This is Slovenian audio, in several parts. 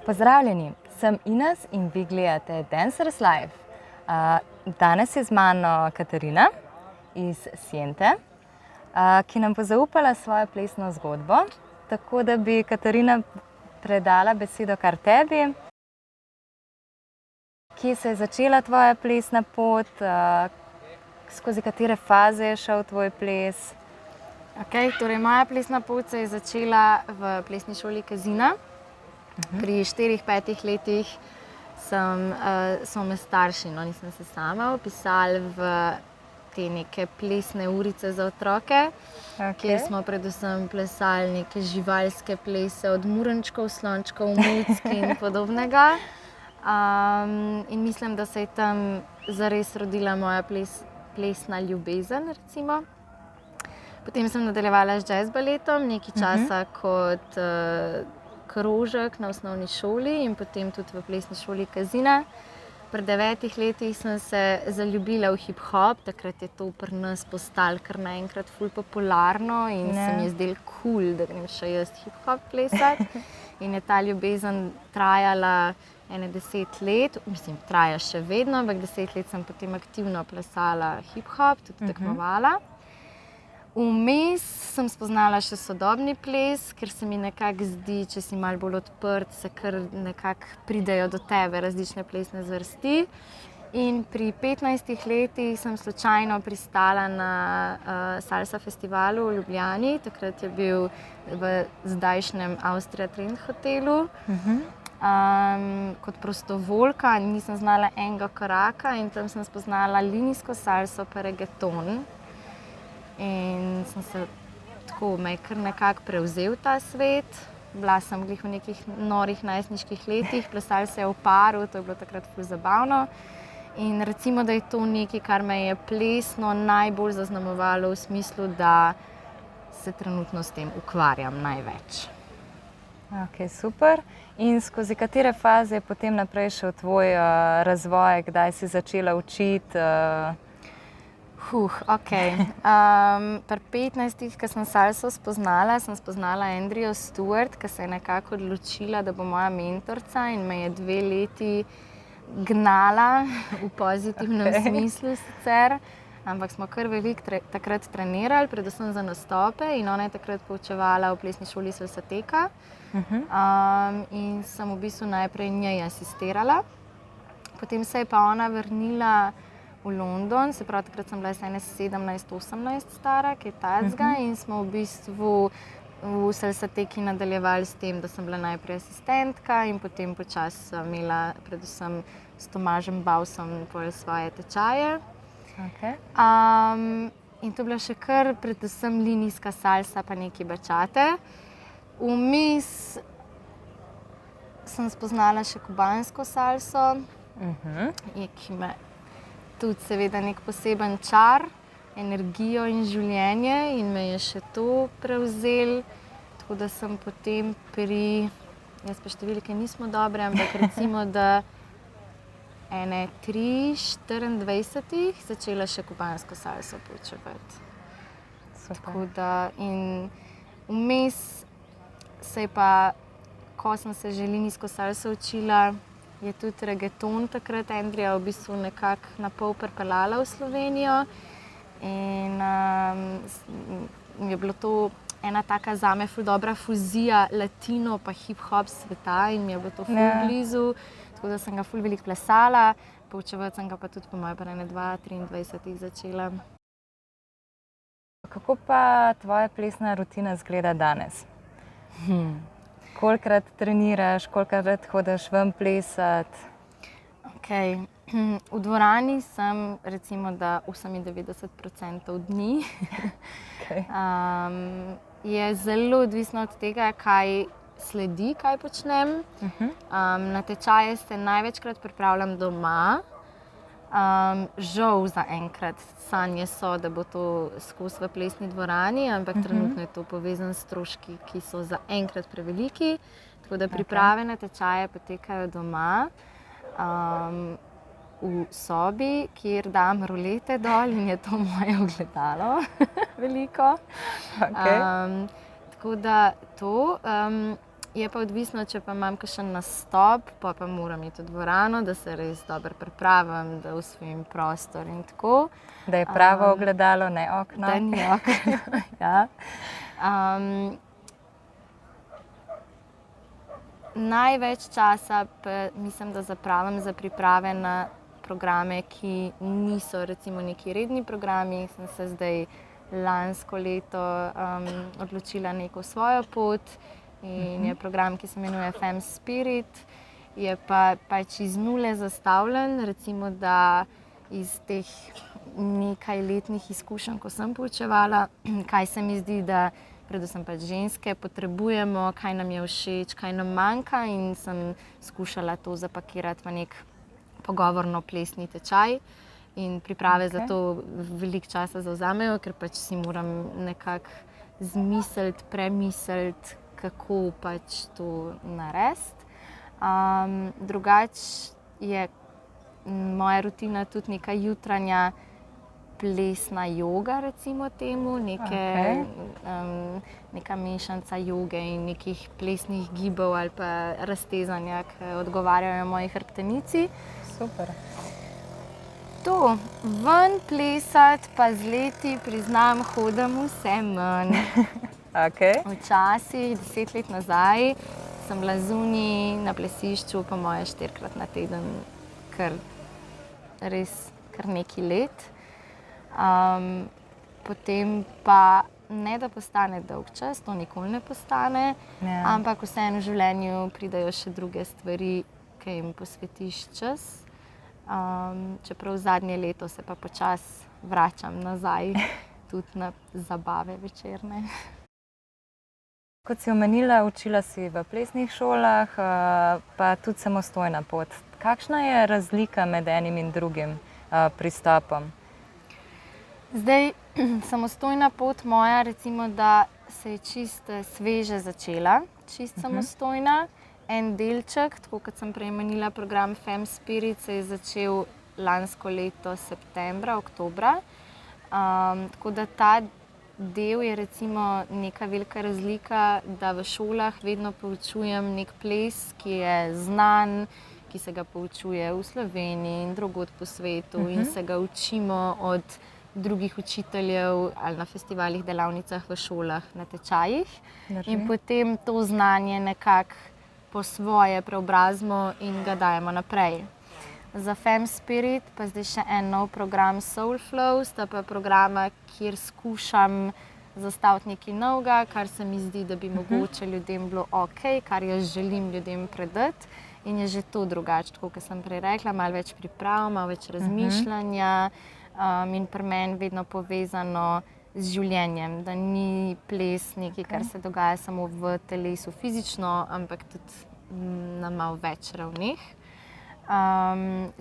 Pozdravljeni, sem Ines in vi gledate Dancers Live. Danes je z mano Katarina iz Siente, ki nam bo zaupala svojo plesno zgodbo. Tako da bi Katarina predala besedo kar tebi. Kje se je začela tvoja plesna pot, skozi katere faze je šel tvoj ples? Torej moja plesna pot se je začela v plesni šoli Kazina. Pri 4-5 letih so me starši, nisem se sama, vpisali v te neke plesne urice za otroke, kjer smo predvsem plesali neke živalske plese, od murenčkov, slončkov, muck in podobnega. In mislim, da se je tam zares rodila moja plesna ljubezen, recimo. Potem sem nadaljevala z jazz baletom, nekaj časa kot krožek na osnovni šoli in potem tudi v plesni šoli Kazina. Pri 9 letih sem se zaljubila v hip-hop, takrat je to pri nas postalo kar naenkrat ful popularno in se mi je zdelo cool, da grem še jaz hip-hop plesati. In je ta ljubezen trajala ene 10 let, mislim, traja še vedno, ampak 10 let sem potem aktivno plesala hip-hop, tudi tekmovala. Vmes sem spoznala še sodobni ples, ker se mi nekako zdi, če si malo bolj odprt, se kar nekako pridejo do tebe različne plesne zvrsti. In pri 15 letih sem slučajno pristala na salsa festivalu v Ljubljani. Takrat je bil v zdajšnjem Austria Trend hotelu. Kot prostovoljka, nisem znala enega koraka in tam sem spoznala linijsko salso pa reggaeton. In sem se tako, me je kar nekako prevzel ta svet. Bila sem glih v nekih norih najstniških letih, plesali se je v paru, to je bilo takrat ful zabavno. In recimo, da je to nekaj, kar me je plesno najbolj zaznamovalo v smislu, da se trenutno s tem ukvarjam največ. Super. In skozi katere faze je potem naprej šel tvoj razvoj, kdaj si začela učiti? Pri 15, ko sem salso spoznala, sem spoznala Andrew Stewart, ki se je nekako odločila, da bo moja mentorica in me je 2 leti gnala v pozitivnem smislu sicer. Ampak smo kar veliko takrat trenirali, predvsem za nastope in ona je takrat poučevala v plesni šoli Salsateka. In sem v bistvu najprej njej asistirala. Potem se je pa ona vrnila v London, se pravi, takrat sem bila 17-18 stara, kaj tacga, in smo v bistvu v Salsateki nadaljevali s tem, da sem bila najprej asistentka in potem počasi imela predvsem s Tomažem Bausom svoje tečaje. In to je bila še kar predvsem linijska salsa pa neki bačate. Vmes sem spoznala še kubansko salso, ki me tudi seveda nek poseben čar, energijo in življenje in me je še to prevzel. Tako da sem potem jaz pa številke nismo dobre, ampak recimo, da ene 3-24 začela še kubansko salso poučevati. Tako da in vmes se je pa, ko sem se že linijsko salso učila, je tudi reggaeton takrat Andreja v bistvu nekako na pol pripeljala v Slovenijo. In je bilo to ena taka zame ful dobra fuzija latino pa hip-hop sveta in mi je bilo to ful blizu. Tako da sem ga ful veliko plesala, poučevati sem ga pa tudi po moje pa ene 23 začela. Kako pa tvoja plesna rutina izgleda danes? Kolikrat treniraš, kolikrat hodiš ven plesati? V dvorani sem recimo, da 98% dni. Je zelo odvisno od tega, kaj sledi, kaj počnem. Na tečaje se največkrat pripravljam doma. Žal zaenkrat sanje so, da bo to skozi v plesni dvorani, ampak trenutno je to povezano s stroški, ki so zaenkrat preveliki. Tako da priprave na tečaje potekajo doma, v sobi, kjer dam rolete dol in je to moje ogledalo veliko. Tako da to. Je pa odvisno, če pa imam kakšen nastop, pa moram iti v dvorano, da se res dobro pripravim, da osvojim prostor in tako. Da je pravo ogledalo, ne okno. Da ni okno, ja. Največ časa pa mislim, da zapravim za priprave na programe, ki niso recimo neki redni programi. Sem se zdaj lansko leto odločila neko svojo pot in je program, ki se imenuje Fem Spirit. Je pa pač iz nule zastavljen, recimo da iz teh nekaj letnih izkušenj, ko sem poučevala, kaj se mi zdi, da predvsem pač ženske potrebujemo, kaj nam je všeč, kaj nam manjka, in sem skušala to zapakirati v nek pogovorno-plesni tečaj. In priprave za to veliko časa zavzamejo, ker pač si moram nekako zmisliti, premisliti, kako pač to narediti. Drugače je moja rutina tudi neka jutranja plesna joga, recimo temu, neka mešanca joge in nekih plesnih gibov ali pa raztezanja, ki odgovarjajo moji hrbtenici. Super. To, ven plesati pa z leti, priznam, hodim vse manj. Včasih, 10 let nazaj, sem bila zunaj na plesišču po moje 4-krat na teden, res kar nekaj let. Potem pa ne da postane dolg čas, to nikoli ne postane, ampak vseeno v življenju pridejo še druge stvari, ki jim posvetiš čas. Čeprav zadnje leto se pa počasi vračam nazaj tudi na zabave večerne. Kot si omenila, učila si v plesnih šolah, pa tudi samostojna pot. Kakšna je razlika med enim in drugim pristopom? Zdaj, samostojna pot moja, recimo, da se je čisto sveže začela, čisto samostojna. En delček, tako kot sem prej omenila, program Fem Spirit se je začel lansko leto septembra, oktobra. Tako da ta del je recimo neka velika razlika, da v šolah vedno poučujem nek ples, ki je znan, ki se ga poučuje v Sloveniji in drugod po svetu in se ga učimo od drugih učiteljev ali na festivalih, delavnicah v šolah, na tečajih. In potem to znanje nekako po svoje preobrazimo in ga dajemo naprej. Za Fem Spirit pa zdaj še en nov program Soul Flow, sta pa programa, kjer skušam zastaviti nekaj novega, kar se mi zdi, da bi mogoče ljudem bilo ok, kar jaz želim ljudem predati. In je že to drugače, tako kot sem prej rekla, malo več priprav, malo več razmišljanja in pri meni vedno povezano z življenjem, da ni ples nekaj, kar se dogaja samo v telesu fizično, ampak tudi na malo več ravneh.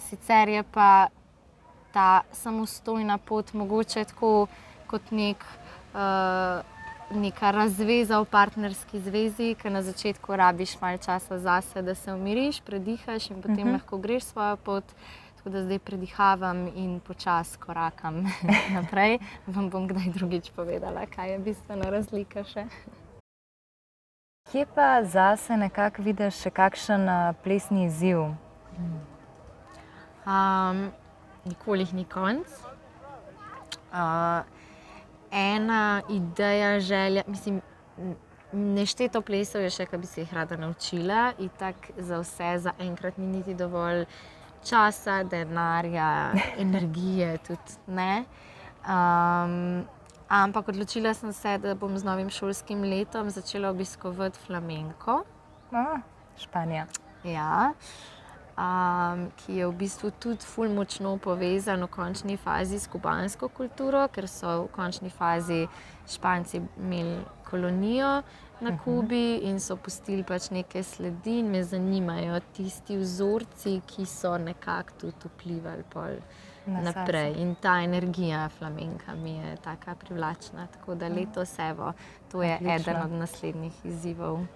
Sicer je pa ta samostojna pot mogoče tako kot neka razveza v partnerski zvezi, ker na začetku rabiš malo časa zase, da se umiriš, predihaš in potem lahko greš svojo pot. Tako da zdaj predihavam in počasi korakam naprej. Vam bom kdaj drugič povedala, kaj je bistvena razlika še. Kje pa zase nekako vidiš še kakšen plesni izziv? Nikoli jih ni konc. Ena ideja, želja, mislim, nešteto plesov je še, ki bi se jih rada naučila. Itak za vse zaenkrat ni niti dovolj časa, denarja, energije tudi ne. Ampak odločila sem se, da bom z novim šolskim letom začela obiskovati flamenko. Španija. Ja. Ki je v bistvu tudi ful močno povezan v končni fazi s kubansko kulturo, ker so v končni fazi Španci imeli kolonijo na Kubi in so pustili pač neke sledi in me zanimajo tisti vzorci, ki so nekako tudi vplivali pol naprej. In ta energija flamenka mi je taka privlačna, tako da letos evo, to je eden od naslednjih izzivov.